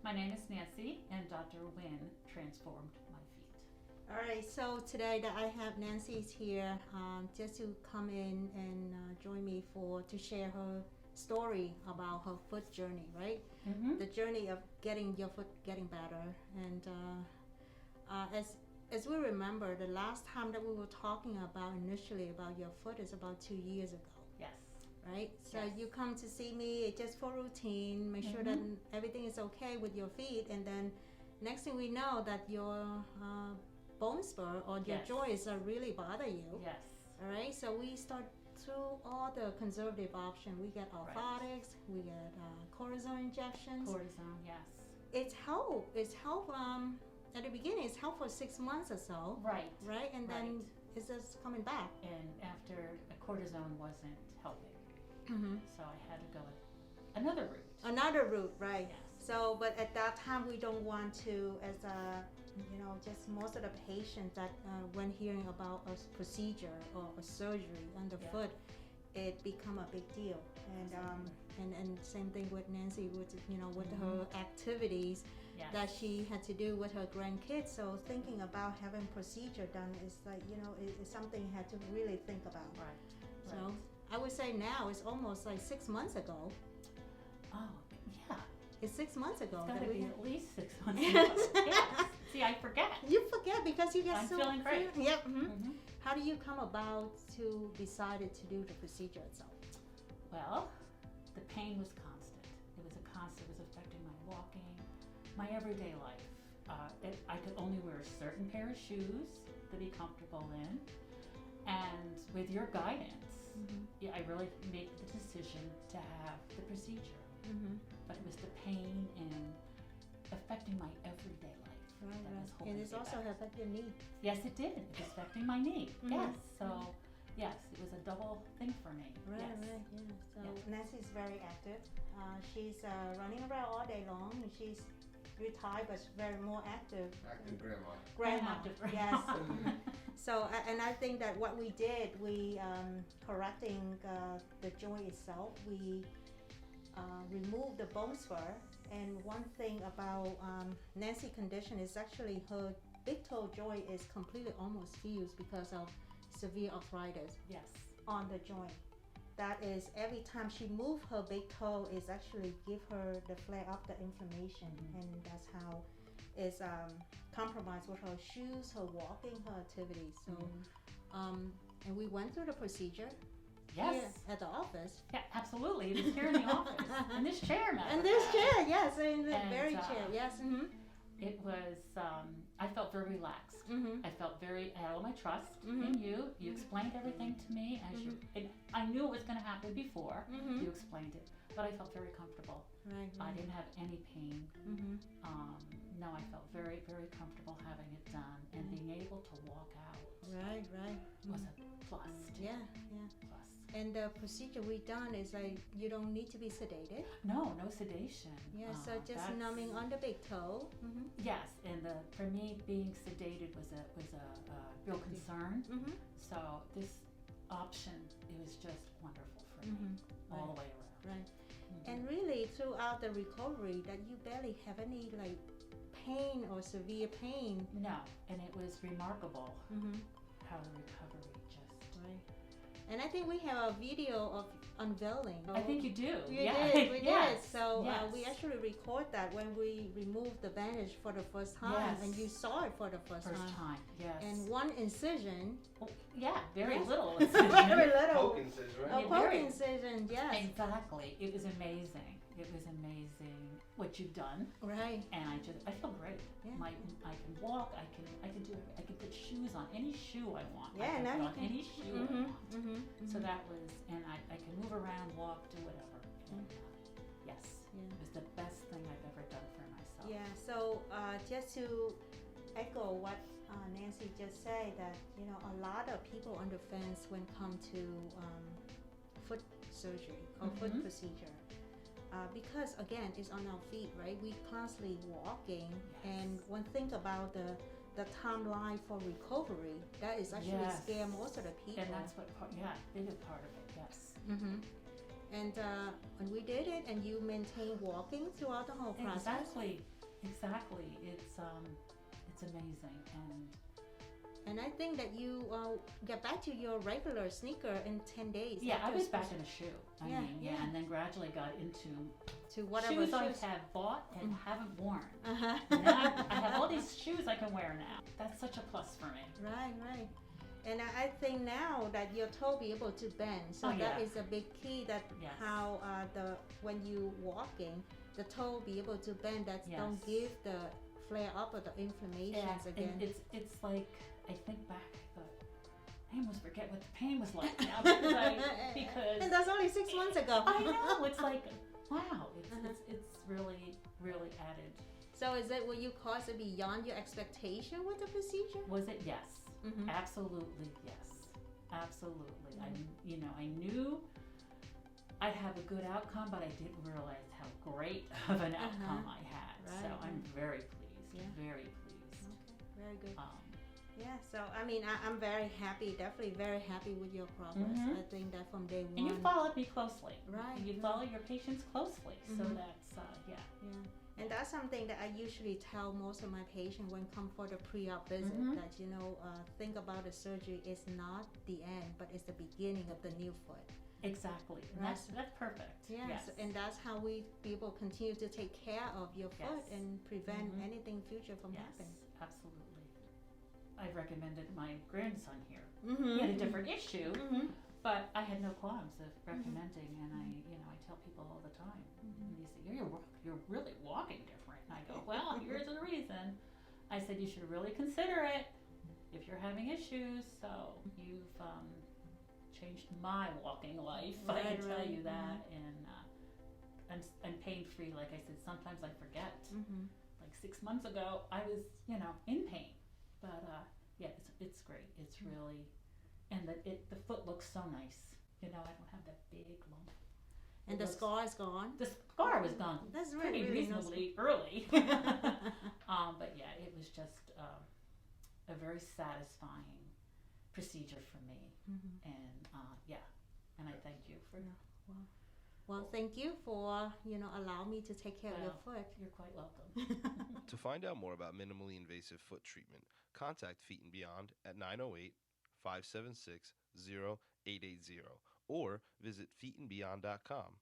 My name is Nancy, and Dr. Wynn transformed my feet. All right, so today that I have Nancy's here just to come in and join me to share her story about her foot journey, right? Mm-hmm. The journey of getting your foot getting better. And as we remember, the last time that we were talking about initially about your foot is about 2 years ago. Yes. Right? So Yes. you come to see me just for routine, make sure that everything is okay with your feet, and then next thing we know that your bone spur or your Yes. joints are really bother you. Yes. All right, so we start through all the conservative options. We get orthotics, we get cortisone injections. Cortisone, yes. It's help. At the beginning, it's help for 6 months or so. Right. Right, and then Right. it's just coming back. And after cortisone wasn't helping, so I had to go another route. Another route, right? Yes. So, but at that time, we don't want to, as a, just most of the patients that when hearing about a procedure or a surgery on the foot, it become a big deal. And same thing with Nancy with with her activities that she had to do with her grandkids. So thinking about having procedure done is like it's something you had to really think about. Right. So I would say now it's almost like 6 months ago. Oh, yeah. It's 6 months ago. It's got to be at least 6 months ago. Yes. Yes. See, I forget. You forget because you get I'm so feeling great. Yep. Mm-hmm. How do you come about to decided to do the procedure itself? Well, the pain was constant. It was affecting my walking, my everyday life. I could only wear a certain pair of shoes to be comfortable in. And with your guidance, I really made the decision to have the procedure. But it was the pain and affecting my everyday life. Right. Was holding And it's me also back. affect your knee. Yes, it did. It was affecting my knee. Yes. So, yes, it was a double thing for me. Right, yes. right, yeah. So Yeah. Nancy's very active. She's running around all day long, and she's retired but very more active. Active grandma. Grandma, Active yes. grandma. So, and I think that what we did, we correcting the joint itself, we removed the bone spur. And one thing about Nancy's condition is actually her big toe joint is completely almost fused because of severe arthritis Yes. on the joint. That is, every time she moves her big toe, is actually give her the flare up the inflammation, and that's how it's compromised with her shoes, her walking, her activities. So, and we went through the procedure Yes. here at the office. Yeah, absolutely. It was here in the office. In this chair, matter And of this fact. chair, yes, in the And, very chair, yes. It was, I felt very relaxed. I felt I had all my trust in you. You explained everything to me. And I knew it was going to happen before you explained it. But I felt very comfortable. Right. I didn't have any pain. No, I felt very, very comfortable having it done. And being able to walk out Right. was a plus. Yeah. Plus. And the procedure we done is like you don't need to be sedated. No sedation. Yeah, so just That's- numbing on the big toe. Yes, and for me, being sedated was a real concern. So this option, it was just wonderful for me all the way around. Right. And really, throughout the recovery, that you barely have any like pain or severe pain. No, and it was remarkable how the recovery just. Right. And I think we have a video of unveiling. I think you do. We yeah. did. We Yes. did. So Yes. we actually record that when we removed the bandage for the first time, Yes. and you saw it for the first time. Yes. And one incision. yeah, very Yes. little. Very little. Poke incision, A right? Yeah, poke very- incision. Yes. Exactly. It was amazing. It was amazing what you've done. Right. And I feel great. Yeah. I can walk. I can do. I can put shoes on any shoe I want. Yeah, I can now put you on can. any shoe I want. So that was, and I can move around, walk, do whatever. And, yes, Yeah. it was the best thing I've ever done for myself. Yeah. So just to echo what Nancy just said, that a lot of people on the fence when come to foot surgery or foot procedure. Because again, it's on our feet, right? We constantly walking, and one thing about the timeline for recovery, that is actually Yes. scare most of the people. And that's what biggest part of it. Yes. And we did it, and you maintain walking throughout the whole process. Exactly. exactly. It's amazing, And I think that you get back to your regular sneaker in 10 days. yeah, I after was spec- back in a shoe. I Yeah, mean, yeah. and then gradually got into to whatever shoes I shoes. have bought and haven't worn. Uh-huh. Now I have all these shoes I can wear now. That's such a plus for me. Right, right. And I think now that your toe be able to bend, so Oh, that yeah. is a big key. That Yes. how the when you walking, the toe be able to bend. That Yes. don't give the flare up or the inflammations again. And it's like I think back, I thought I almost forget what the pain was like now because and that's only 6 months ago. I know it's like wow, Uh-huh. it's really added. So is it what you cause it beyond your expectation with the procedure? Was it? Yes. Mm-hmm. Absolutely, yes. Absolutely. I knew I'd have a good outcome, but I didn't realize how great of an outcome I had. Right, So I'm right. very pleased. Yeah. Very pleased. Okay, very good. Um, Yeah, so I mean, I'm very happy, definitely very happy with your progress. Mhm. I think that from day one. and you followed me closely. Right, You right. follow your patients closely. So Mhm. that's yeah. Yeah, and that's something that I usually tell most of my patients when come for the pre-op visit. Mhm. That think about the surgery is not the end, but it's the beginning of the new foot. Exactly. And Right. that's perfect. Yeah, Yes. and that's how we people continue to take care of your foot Yes. and prevent Mhm. anything future from Yes. happening. Absolutely. I've recommended my grandson here. Mm-hmm. He had a different issue. Mm-hmm. But I had no qualms of recommending, and I tell people all the time. Mhm. And they say, you're really walking different. And I go, well, here's the reason. I said, you should really consider it if you're having issues. So you've changed my walking life. I Right, can tell right. you that. And I'm pain free. Like I said, sometimes I forget. Mm-hmm. Like 6 months ago, I was, in pain. But yeah, it's great. It's really. And the foot looks so nice. I don't have that big lump. And the scar is gone. The scar was gone That's pretty really nice. reasonably early. But yeah, it was just a very satisfying procedure for me. Mhm. And and I thank you for. Yeah. Well, thank you for allowing me to take care of your foot. You're quite welcome. To find out more about minimally invasive foot treatment, contact Feet and Beyond at 908-576-0880 or visit feetandbeyond.com.